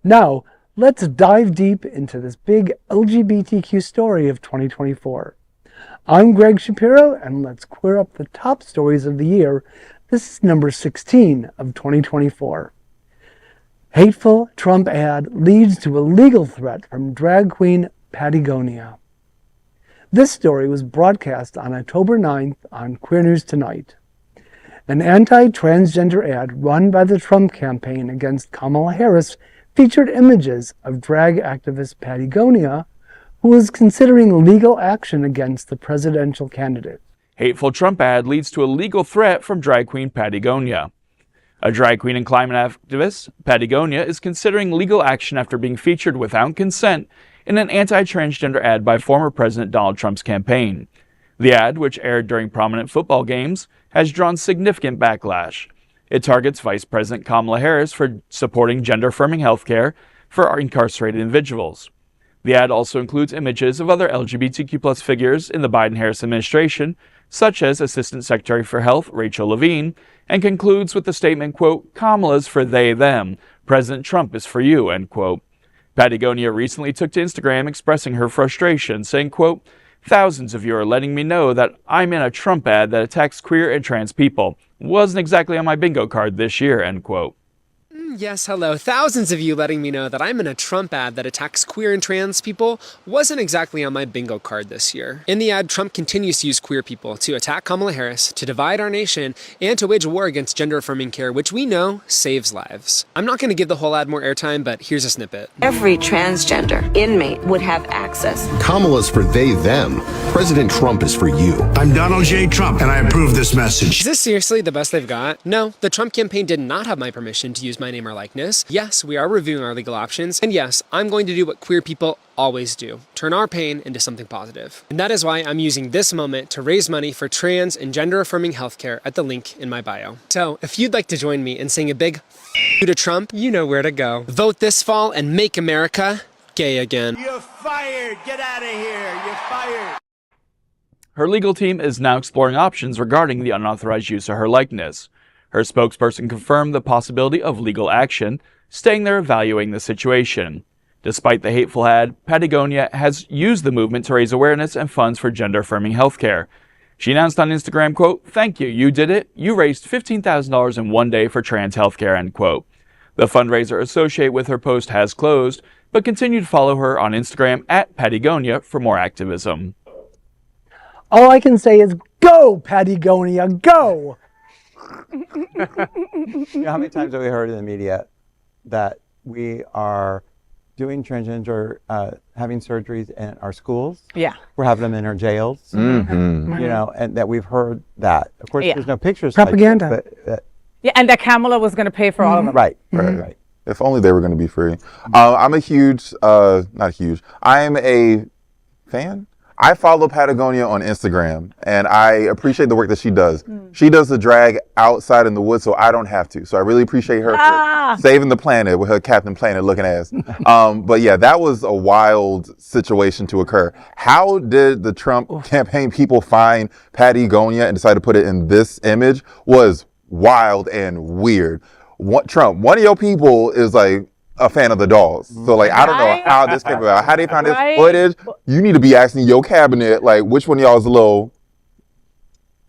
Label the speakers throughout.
Speaker 1: Now, let's dive deep into this big LGBTQ story of 2024. I'm Greg Shapiro, and let's queer up the top stories of the year. This is number 16 of 2024. Hateful Trump ad leads to a legal threat from drag queen Pattie Gonia. This story was broadcast on October 9th on Queer News Tonight. An anti-transgender ad run by the Trump campaign against Kamala Harris featured images of drag activist Pattie Gonia, who is considering legal action against the presidential candidate.
Speaker 2: Hateful Trump ad leads to a legal threat from drag queen Pattie Gonia. A drag queen and climate activist, Pattie Gonia, is considering legal action after being featured without consent in an anti-transgender ad by former President Donald Trump's campaign. The ad, which aired during prominent football games, has drawn significant backlash. It targets Vice President Kamala Harris for supporting gender-affirming healthcare for incarcerated individuals. The ad also includes images of other LGBTQ+ figures in the Biden-Harris administration, such as Assistant Secretary for Health Rachel Levine, and concludes with the statement, quote, "Kamala's for they, them. President Trump is for you," end quote. Pattie Gonia recently took to Instagram expressing her frustration, saying, quote, "Thousands of you are letting me know that I'm in a Trump ad that attacks queer and trans people. Wasn't exactly on my bingo card this year," end quote.
Speaker 3: Yes, hello. Thousands of you letting me know that I'm in a Trump ad that attacks queer and trans people wasn't exactly on my bingo card this year. In the ad, Trump continues to use queer people to attack Kamala Harris, to divide our nation, and to wage war against gender-affirming care, which we know saves lives. I'm not going to give the whole ad more airtime, but here's a snippet.
Speaker 4: Every transgender inmate would have access.
Speaker 5: Kamala's for they, them. President Trump is for you.
Speaker 6: I'm Donald J. Trump, and I approve this message.
Speaker 3: Is this seriously the best they've got? No, the Trump campaign did not have my permission to use my name or likeness. Yes, we are reviewing our legal options. And yes, I'm going to do what queer people always do. Turn our pain into something positive. And that is why I'm using this moment to raise money for trans and gender-affirming healthcare at the link in my bio. So, if you'd like to join me in saying a big f*** to Trump, you know where to go. Vote this fall and make America gay again.
Speaker 7: You're fired! Get out of here! You're fired!
Speaker 2: Her legal team is now exploring options regarding the unauthorized use of her likeness. Her spokesperson confirmed the possibility of legal action, stating they're evaluating the situation. Despite the hateful ad, Pattie Gonia has used the movement to raise awareness and funds for gender-affirming healthcare. She announced on Instagram, quote, "Thank you, you did it. You raised $15,000 in one day for trans healthcare," end quote. The fundraiser associated with her post has closed, but continue to follow her on Instagram at Pattie Gonia for more activism.
Speaker 1: All I can say is, go, Pattie Gonia, go!
Speaker 8: You know how many times have we heard in the media that we are doing transgender, having surgeries in our schools?
Speaker 9: Yeah.
Speaker 8: We're having them in our jails.
Speaker 9: Mm-hmm.
Speaker 8: You know, and that we've heard that. Of course, there's no pictures.
Speaker 1: Propaganda.
Speaker 8: Like this, but,
Speaker 9: Yeah, and that Kamala was going to pay for all of them.
Speaker 8: right, right.
Speaker 10: If only they were going to be free. I'm a huge, not huge, I'm a fan. I follow Pattie Gonia on Instagram, and I appreciate the work that she does. She does the drag outside in the woods, so I don't have to. So I really appreciate her for saving the planet with her Captain Planet looking ass. But yeah, that was a wild situation to occur. How did the Trump campaign people find Pattie Gonia and decide to put it in this image was wild and weird. Trump, one of your people is like a fan of the dolls. So like, I don't know how this came about. How they found this footage? You need to be asking your cabinet, like, which one of y'all is a little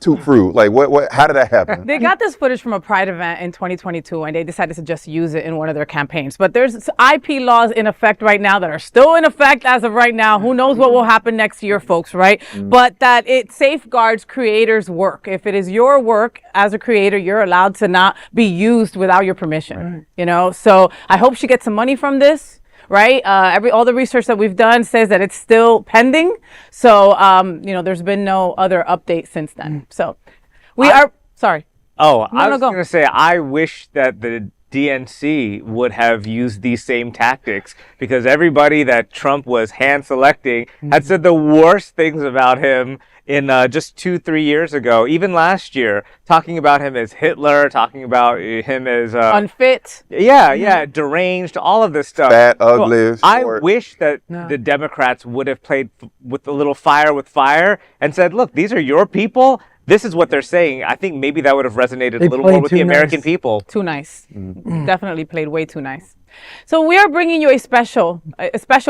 Speaker 10: toot fruit? Like, how did that happen?
Speaker 9: They got this footage from a Pride event in 2022, and they decided to just use it in one of their campaigns. But there's IP laws in effect right now that are still in effect as of right now. Who knows what will happen next year, folks, right? But that it safeguards creators' work. If it is your work as a creator, you're allowed to not be used without your permission, you know? So I hope she gets some money from this. Right? All the research that we've done says that it's still pending. So, you know, there's been no other update since then. So sorry.
Speaker 11: Oh, I was going to say, I wish that the DNC would have used these same tactics, because everybody that Trump was hand selecting had said the worst things about him in just 2-3 years ago, even last year, talking about him as Hitler, talking about him as
Speaker 9: unfit.
Speaker 11: Yeah, deranged, all of this stuff.
Speaker 10: Fat, ugly.
Speaker 11: So I wish that the Democrats would have played with a little fire with fire and said, look, these are your people. This is what they're saying. I think maybe that would have resonated a little more with the American people.
Speaker 9: Too nice. Definitely played way too nice. So we are bringing you a special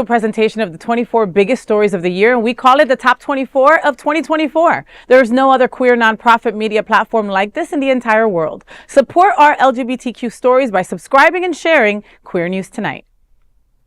Speaker 9: presentation of the 24 biggest stories of the year, and we call it the Top 24 of 2024. There's no other queer nonprofit media platform like this in the entire world. Support our LGBTQ stories by subscribing and sharing Queer News Tonight.